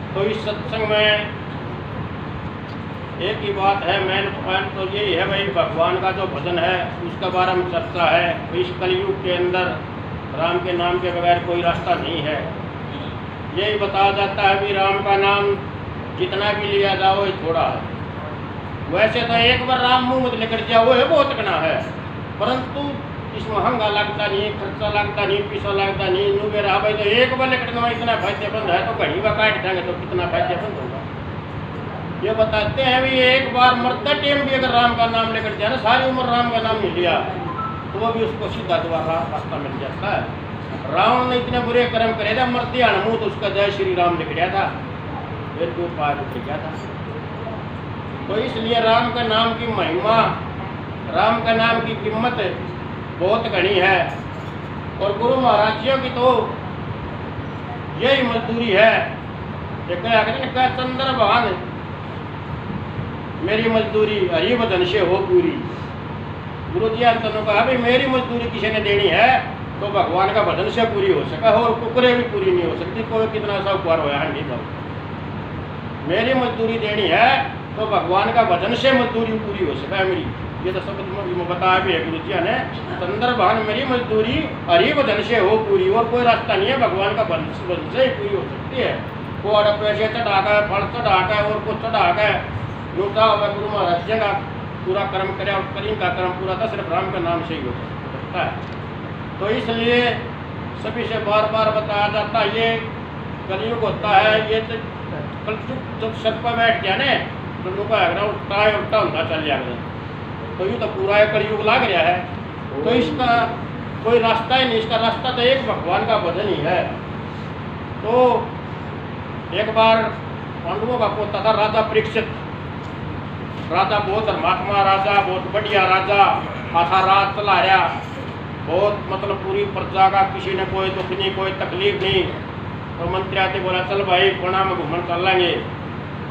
तो इस सत्संग में एक ही बात है, मेन पॉइंट तो यही है भाई, भगवान का जो भजन है उसके बारे में चर्चा है। इस कलयुग के अंदर राम के नाम के बगैर कोई रास्ता नहीं है। यही बताया जाता है भी राम का नाम जितना भी लिया जाओ ये थोड़ा है। वैसे तो एक बार राम मुँह में लेकर जाओ वो है बहुत कना है, परंतु इस महंगा लगता नहीं, खर्चा लगता नहीं, पैसा लगता नहीं, नू मेरा भाई तो एक बार लेकर गवा इतना फायदेमंद है तो कहीं बार काट देंगे तो कितना फायदेमंद होगा। ये बताते हैं भी एक बार मरते टाइम भी अगर राम का नाम लेकर जाए ना, सारी उम्र राम का नाम नहीं लिया तो वो भी उसको सीधा दोबारा रास्ता मिल जाता है। रावण ने इतने बुरे कर्म करे थे, मरते हनुमू तो उसका जय श्री राम लिख गया था, फिर तो पार उठ गया था। तो इसलिए राम का नाम की महिमा, राम का नाम की कीमत बहुत घनी है। और गुरु महाराजियों की तो यही मजदूरी है। क्या चंद्र भान मेरी मजदूरी हरि भजन से हो पूरी। गुरु जी ने कहा भाई मेरी मजदूरी किसी ने देनी है तो भगवान का भजन से पूरी हो सका, और कुकरे भी पूरी नहीं हो सकती, कोई कितना सा उपकार होया है नहीं। मेरी मजदूरी देनी है तो भगवान का भजन से मजदूरी पूरी हो सका मेरी। ये तो सब बताया भी है गुरु जी ने, चंद्र भान मेरी मजदूरी हरि भजन से हो पूरी। और कोई रास्ता नहीं है, भगवान का भजन से ही पूरी हो सकती है। को अड़ पैसे चढ़ा कर, फल चढ़ा कर और कुछ चढ़ा कर लूटा हुआ गुरु महाराज का पूरा कर्म करे, और करीम का कर्म पूरा था सिर्फ राम के नाम से ही हो सकता है। तो इसलिए सभी से बार बार बताया जाता है ये कलयुग होता है। ये तो कलयुग जब सर पर बैठ गया ना तो लोग उल्टा उल्टा होता चल जाएगा। तो यूँ तो पूरा कलयुग लाग रहा है, तो इसका कोई रास्ता ही नहीं। इसका रास्ता तो एक भगवान का भजन ही है। तो एक बार पांडवों का पोता था राजा परीक्षित। राजा बहुत धर्मात्मा राजा, बहुत बढ़िया राजा, आधा रात चला रहा, बहुत मतलब पूरी प्रजा का किसी ने कोई दुख नहीं, कोई तकलीफ नहीं। तो मंत्री आते बोला चल भाई कोना में घूमन चलेंगे।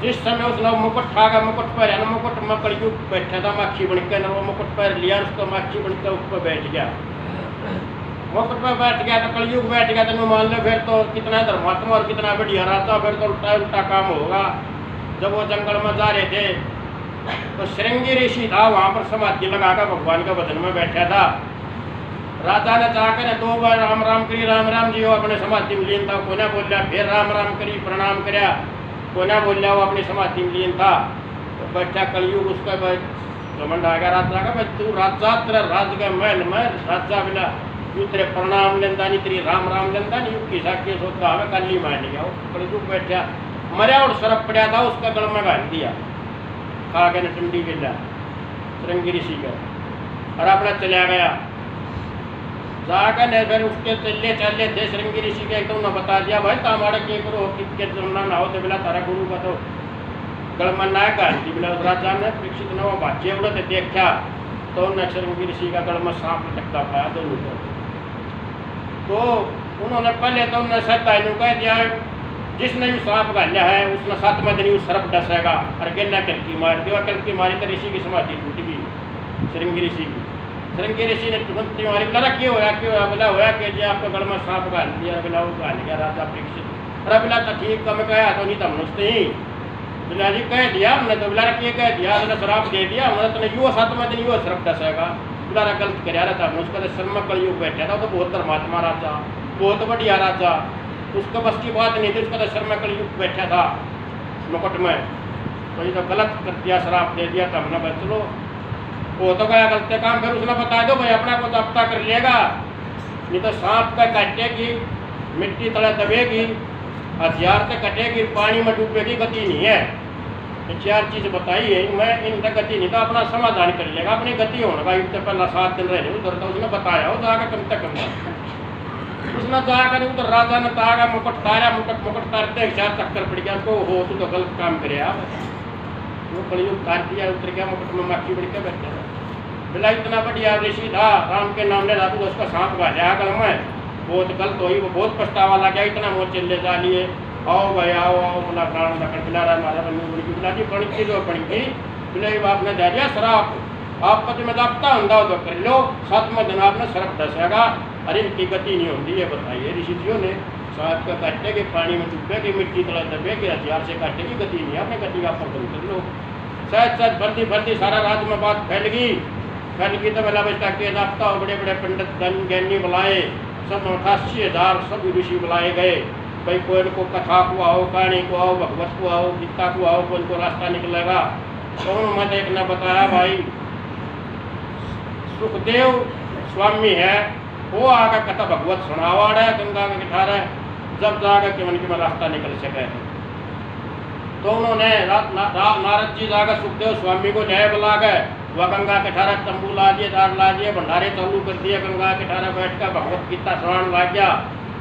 जिस समय उसने मुकुट खागा, मुकुट पर है ना, मुकुट में कलयुग बैठा था माखी बन के, वो मुकुट पर लिया, उसको माखी बन के उस पर बैठ गया। मुकुट पर बैठ गया तो कलयुग बैठ गया तो मान लो फिर तो कितना धर्मात्मा और कितना बढ़िया राजा, फिर तो उल्टा उल्टा काम होगा। जब वो जंगल में जा रहे थे तो श्रृंगी ऋषि था, वहाँ पर समाधि लगाकर भगवान का भजन में बैठा था। राजा ने जाकर 2 बार राम राम करी, राम राम जी, वो अपने समाधि में लीन था। कोना बोल रहा, फिर राम राम करी, प्रणाम कराया, कोना बोल रहा, वो अपनी समाधि में लीन था। तो बैठा कलयुग उसका घमंड आ गया राजा का, भाई तू राजा, तेरा राज का महल में राजा बिना यू तेरे प्रणाम लेंदा नहीं, तेरी राम राम लेंदा नहीं, यू किसा केस होता हमें कल ही मान गया। कलयुग बैठा मरा और सरप पड़ा था, उसका गल में घाल दिया, खा के न टंडी गिला श्रृंगी ऋषि का, और अपना चला गया। जाकर फिर उसके चले चले थे श्रृंगी ऋषि के, एकदम ने बता दिया भाई हमारे के करो कितने जमना ना हो तो बिला तारा गुरु का तो गलमन ना गाली बिला। राजा ने परीक्षित ने वो बाजे उड़ते देखा तो उन्हें श्रृंगी ऋषि का गल में सांप लटकता पाया दोनों। तो उन्होंने पहले तो उन्हें सत्ता कह दिया जिसने भी सांप गालिया है उसने 7वें दिन उस सरप डसेगा, और गेला कलकी मार दिया। कलकी मारी तो ऋषि की समाधि टूट गई श्रृंगी ऋषि की। श्रृंगी ऋषि ने तुरंत मारी, बोला क्यों होया क्यों होया? बोला होया कि जी आपको गल में सांप गाल दिया। बोला वो गाल गया राजा परीक्षित। अरे बोला तो ठीक कम कहा तो नहीं तम नुस्ते ही। बोला जी कह दिया हमने, तो बोला ये कह दिया तो शराब दे दिया हमने, तो यो 7वें दिन यो सरप डसेगा। बोला गलत कर रहा था उसका तो शर्मा कलयुग बैठा था, तो बहुत धर्मात्मा राजा, बहुत बढ़िया राजा, उसको बस की बात नहीं थी, उसका तो शर्मा कलयुग बैठा था मुकुट में। तो ये तो गलत कर दिया, शराब दे दिया, तो हमने बच लो वो तो गया गलत काम। फिर उसने बता दो भाई अपना को दफ्ता कर लेगा, नहीं तो सांप का काटेगी, मिट्टी तले दबेगी, हथियार से कटेगी, पानी में डूबेगी, गति नहीं है। ये 4 चीज़ बताई है, मैं इनका गति नहीं था, अपना समाधान कर लेगा, अपनी गति होने का। इससे पहला 7 दिन रहे उधर, तो उसने बताया हो जाकर कम तक कम उसने जाकर उधर राजा ने तारा मुकुट तारा, मुकुट तारते 4 चक्कर पड़ गया उसको। हो तू तो गलत काम करे आप, वो कलयुग तार दिया, उतर गया मुकुट में माखी बढ़ के बैठा। बोला इतना बढ़िया ऋषि था, राम के नाम ले रहा तू, उसका सांप गालिया गल में, बहुत गलत हुई, वो बहुत पछतावा लगा, इतना मोह चिल्ले जा लिए। आओ भाई आओ आओ, बोला प्राण लकड़ पिला रहा मारा बनी बड़ी बिला जी बड़ी की जो बड़ी की बिला बाप ने दे दिया शराब, आप पति में दापता अंदा तो कर लो, 7वें दिन आपने सरप डसेगा। अरे इनकी गति नहीं होती है, बताइए ऋषि जियों ने साहब का काटने के पानी में डूबे कि मिट्टी तला दबे कि हथियार से काटने की गति नहीं, अपने गति का पर कर लो। शायद भरती भरती सारा राज्य में बात फैल गई तो मेला बचता के दाफ्ता और बड़े बड़े पंडित ज्ञानी बुलाए, सब 88,000 सब ऋषि बुलाए गए। भाई कोई को कथा को आओ, कहानी को आओ, भगवत को आओ, गीता को आओ, कोई को रास्ता निकलेगा। तो मत एक ने बताया भाई सुखदेव स्वामी है, वो आगे कथा भगवत सुनावा है गंगा के किनारे, जब जाकर के उनकी में रास्ता निकल सके। तो उन्होंने नारद जी जाकर सुखदेव स्वामी को न्याय बुला गए, वह गंगा के ठारा तंबू ला दिए, दार ला दिए, भंडारे चालू कर दिए, गंगा के ठारा बैठ कर भगवत गीता सुनाने लग गया।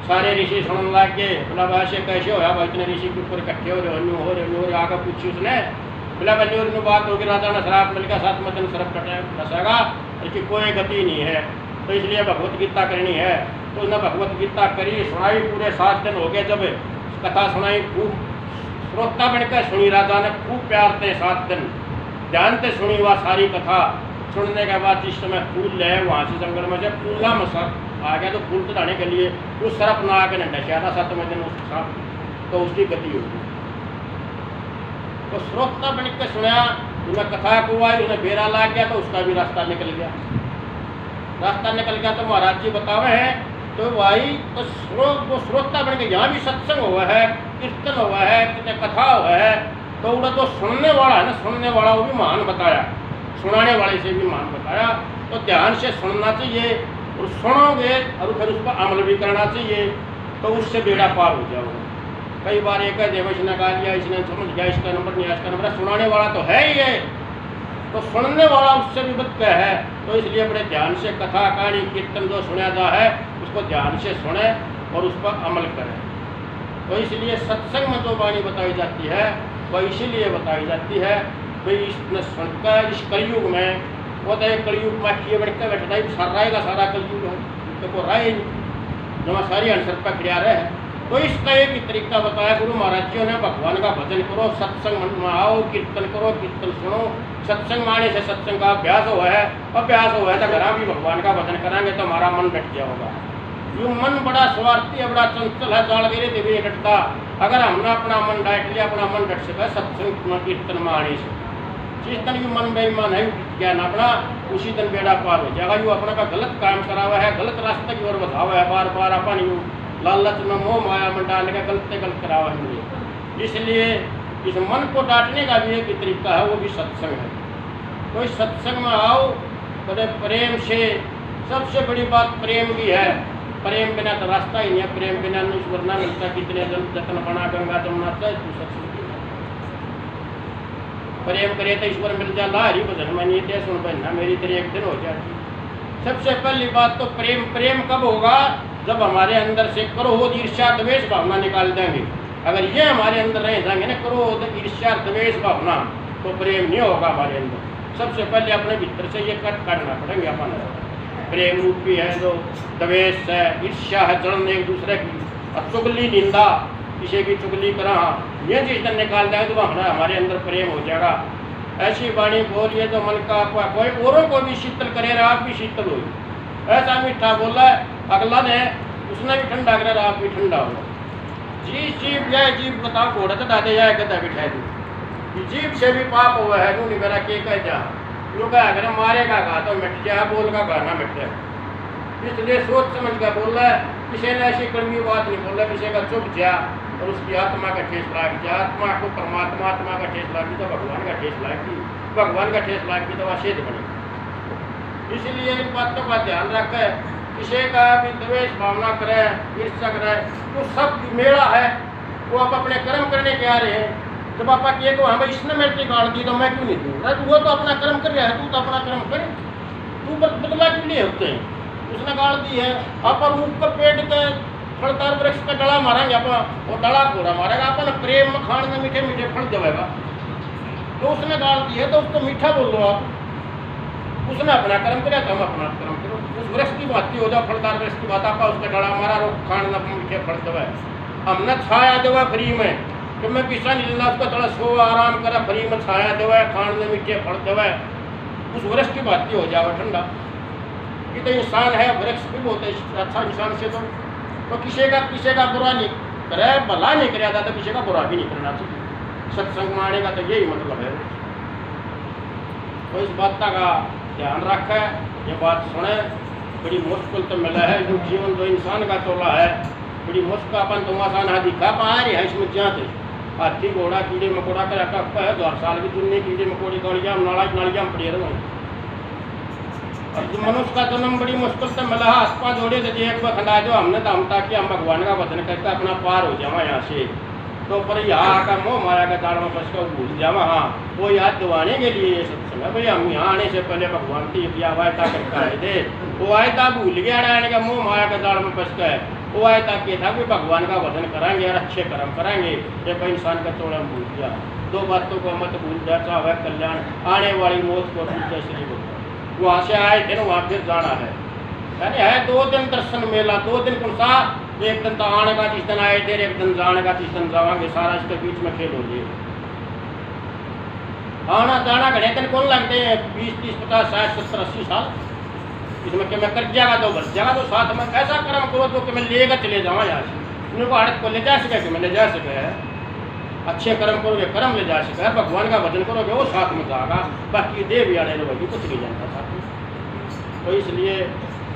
सारे ऋषि सुनने लग गए। बोला भाष्य कैसे हो भाई, इतने ऋषि के ऊपर इकट्ठे हो रहे आगे पूछी उसने। बोला बल्ली बात होगी, राजा ने शराब मिल गया, 7 दिन शराब कटेगा, इसकी कोई गति नहीं है, तो इसलिए भगवत गीता करनी है। तो उसने भगवत गीता करी, सुनाई, पूरे 7 दिन हो गए। जब कथा सुनाई, खूब श्रोता बनकर सुनी, राजा ने खूब प्यार थे 7 दिन ध्यान से सुनी वह सारी कथा। सुनने के बाद जिस समय फूल ले वहाँ से जंगल में से फूला में सर्प आ गया, तो फूल चढ़ाने के लिए उस सर्प ना आके न डसा था 7वें दिन उस सर्प, तो उसकी गति होगी। तो श्रोता बन के सुना, उन्हें कथा को आई, उन्हें बेरा ला गया, तो उसका भी रास्ता निकल गया। तो महाराज जी बतावे हैं तो भाई तो वो श्रोता बन के यहाँ भी सत्संग हुआ है, कीर्तन हुआ है, कथा हुआ है, तो उन्हें तो सुनने वाला है ना, सुनने वाला वो भी महान बताया, सुनाने वाले से भी महान बताया। तो ध्यान से सुनना चाहिए और सुनोगे और फिर उस पर अमल भी करना चाहिए, तो उससे बेड़ा पार हो जाओगे। कई बार एक है देवेश ने गा लिया, इसने समझ गया, इसका नंबर नहीं, इसका नंबर, सुनाने वाला तो है ही है, तो सुनने वाला उससे भी बच गया है। तो इसलिए बड़े ध्यान से कथा कहानी कीर्तन जो सुना जा है उसको ध्यान से सुने और उस पर अमल करें। तो इसलिए सत्संग में जो वाणी बताई जाती है वह इसीलिए बताई जाती है भाई इसने सुनकर इस कलयुग में, वो तो एक कलयुग में किए बढ़ के बैठा ही सारा रहेगा, सारा कलयुग है तो को राय जो सारी आंसर पर खड़ा रहे। तो इसका एक ही तरीका बताया गुरु महाराज जी ने, भगवान का भजन करो, सत्संग में आओ, कीर्तन करो, कीर्तन सुनो। सत्संग आने से सत्संग का अभ्यास हुआ है, तो घर भी भगवान का भजन कराएंगे तो हमारा मन बैठ जाएगा। यूँ मन बड़ा स्वार्थी है, बड़ा चंचल है, जाल गिरे देवी घटता। अगर हमने अपना मन डाट लिया, अपना मन डट सका सत्संग में कीर्तन में आने से, जिस दिन यू मन बेईमान है ज्ञान अपना, उसी दिन बेड़ा पार हो जाएगा। यू अपना का गलत काम करा हुआ है, गलत रास्ते की ओर बढ़ावा है, बार बार अपन यूँ लालच में मोह माया में डालने का गलत करा हुआ है। इसलिए इस मन को डांटने का भी एक तरीका है, वो भी सत्संग है। तो इस सत्संग में आओ बड़े प्रेम से, सबसे बड़ी बात प्रेम की है। प्रेम बिना तो रास्ता ही नहीं है, प्रेम बिना ईश्वर ना मिलता। कितने जतन बना गंगा जमुना चाहिए, प्रेम करे तो ईश्वर मिल जा, हरी भजन में नहीं दे सुन बहना मेरी तेरी एक दिन हो जाती। सबसे पहली बात तो प्रेम कब होगा, जब हमारे अंदर से क्रोध ईर्ष्या द्वेष भावना निकाल देंगे। अगर ये हमारे अंदर रह जाएंगे ना, क्रोध ईर्ष्या द्वेष भावना, तो प्रेम नहीं होगा हमारे अंदर। सबसे पहले अपने भीतर से ये कट करना पड़ेंगे अपन। प्रेम रूपी है जो द्वेष है, ईर्ष्या है, जलन एक दूसरे की, और चुगली निंदा, किसी की चुगली करा, ये चीज निकाल देंगे तो हमारे अंदर प्रेम हो जाएगा। ऐसी वाणी बोलिए तो मन का कोई औरों को भी शीतल करे, आप भी शीतल हो। ऐसा मीठा बोला अगला ने, उसने भी ठंडा करे, आप भी ठंडा हो। जीव जाए जीव बताओ घोड़ा तो दादे जाए गदा बिठाए दो, जीव से भी पाप हुआ है। नहीं मेरा के कह जा जो कहा अगर मारेगा गा तो मिट जाए, बोल का गाना मिट जाए। इसलिए सोच समझ कर बोल रहा है, किसी ने ऐसी कड़वी बात नहीं बोल रहा, किसी का चुप जा और उसकी आत्मा का ठेस लाग जाए। आत्मा को परमात्मा आत्मा का ठेस लागी तो भगवान का ठेस लागी, भगवान का ठेस लागी तो अशेद बनेगी। इसलिए इन बातों का ध्यान रखे, किसी का भी द्वेष भावना करे, ईर्ष्या करे, तो सब मेरा है, वो आप अपने कर्म करने के आ रहे हैं। जब आप ये को हाँ भाई इसने मेरे से गाड़ दी तो मैं क्यों नहीं दूँ, वो तो अपना कर्म कर रहा है, तू तो अपना कर्म कर, तू बदला के लिए होते हैं। उसने गाड़ दी है, अपन ऊपर पेड़ के फलदार वृक्ष का डला मारेंगे, अपन वो डला घोड़ा मारेगा, अपन प्रेम में खाने में मीठे मीठे फल देगा। तो उसने गाड़ दी है तो उसको मीठा बोल लो आप, उसने अपना कर्म किया तो हम अपना कर्म करो। उस वृक्ष की बात हो जाओ, फलदार वृक्ष की बात आपका उसका डला मारा, रो खाने में मीठे फल देवा। हमने छाया देवा फ्री में, तो मैं पीछा नहीं लेना, उसका थोड़ा सो आराम करा, फ्री में छाया देवा, खाने में मीठे फल देवा, उस वृक्ष की बात हो जाओ ठंडा। ये तो इंसान है, वृक्ष भी बहुत अच्छा इंसान से तो तो किसी का बुरा नहीं करे, भला नहीं कराया था तो किसी का बुरा भी नहीं करना चाहिए। सत्संग में आने का तो यही मतलब है। तो इस बात का ध्यान रखे, ये बात सुने। बड़ी मुश्किल तो मिला है जो जीवन जो इंसान का चोला है, बड़ी मुश्किल अपन तुम आसान हाथी खा पा रही है इसमें जाते हाथी घोड़ा कीड़े मकोड़ा कर रखा है। 2 साल की दुनिया कीड़े मकोड़ी गलियाँ नालियाँ पड़ी रहे। और जो मनुष्य का जन्म बड़ी मुश्किल से मिला, हाथ पाँव जोड़े थे एक बार खंडा दो हमने तो हम ताकि हम भगवान का वचन करके अपना पार हो जावा यहाँ से। तो पर यहाँ आकर मोह माया का दाड़ में फंस कर भूल जावा। हाँ, वो याद दिवाने के लिए ये सत्संग है। भाई हम यहाँ आने से पहले भगवान की किया वायदा करके आए थे, वो वायदा भूल गया रहने का, मोह माया का दाड़ में फंस गए। वो वायदा किया था कि भगवान का वचन कराएंगे और अच्छे कर्म कराएंगे। ये कोई इंसान का चोड़ा भूल गया। 2 बातों को मत भूल जा, चाहे कल्याण आने वाली मौत को जैसे वहाँ से आए थे ना, वहाँ फिर जाना है। यानी है 2 दिन दर्शन मेला, 2 दिन कौन सा, एक दिन तो आने का जिस दिन आए थे, एक दिन जाने का जिस दिन जावांगे, सारा इसके बीच में खेल हो जाए। आना जाना घने दिन कौन लगते हैं, 20, 30, 50, 60, 70, 80 साल। इसमें कि मैं कर जाएगा तो बच जाएगा, तो साथ में ऐसा कर्म करो जो कि मैं लेगा चले जाऊँ यहाँ से। उनको हड़क को ले जा सके कि मैं ले जा सके। अच्छे कर्म करोगे कर्म ले जा सके, भगवान का भजन करोगे वो साथ में जाएगा। बाकी देह भी आने लगेगी, कुछ नहीं जानता साथ में। तो इसलिए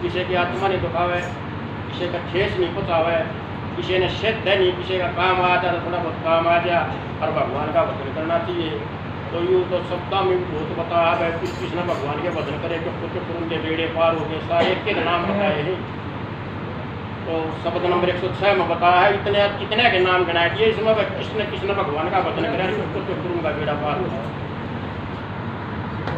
किसी की आत्मा नहीं दुखावे, किसी का ठेस नहीं पहुँचावे, किसी ने सिद्ध है नहीं, किसी का काम आ जाए तो थोड़ा बहुत काम आ जाए, और भगवान का भजन करना चाहिए। तो यूँ तो शब्दा में बहुत बताया है, किसी ने भगवान के भजन करे कि कुछ तुरंत बेड़े पार हो गए, सारे एक के नाम बताए हैं। तो शब्द नंबर 106 में बताया है, इतने के नाम गिनाए दिए। इसमें किसने भगवान का भजन कराया, उसको तुरंत का बेड़ा पार हो।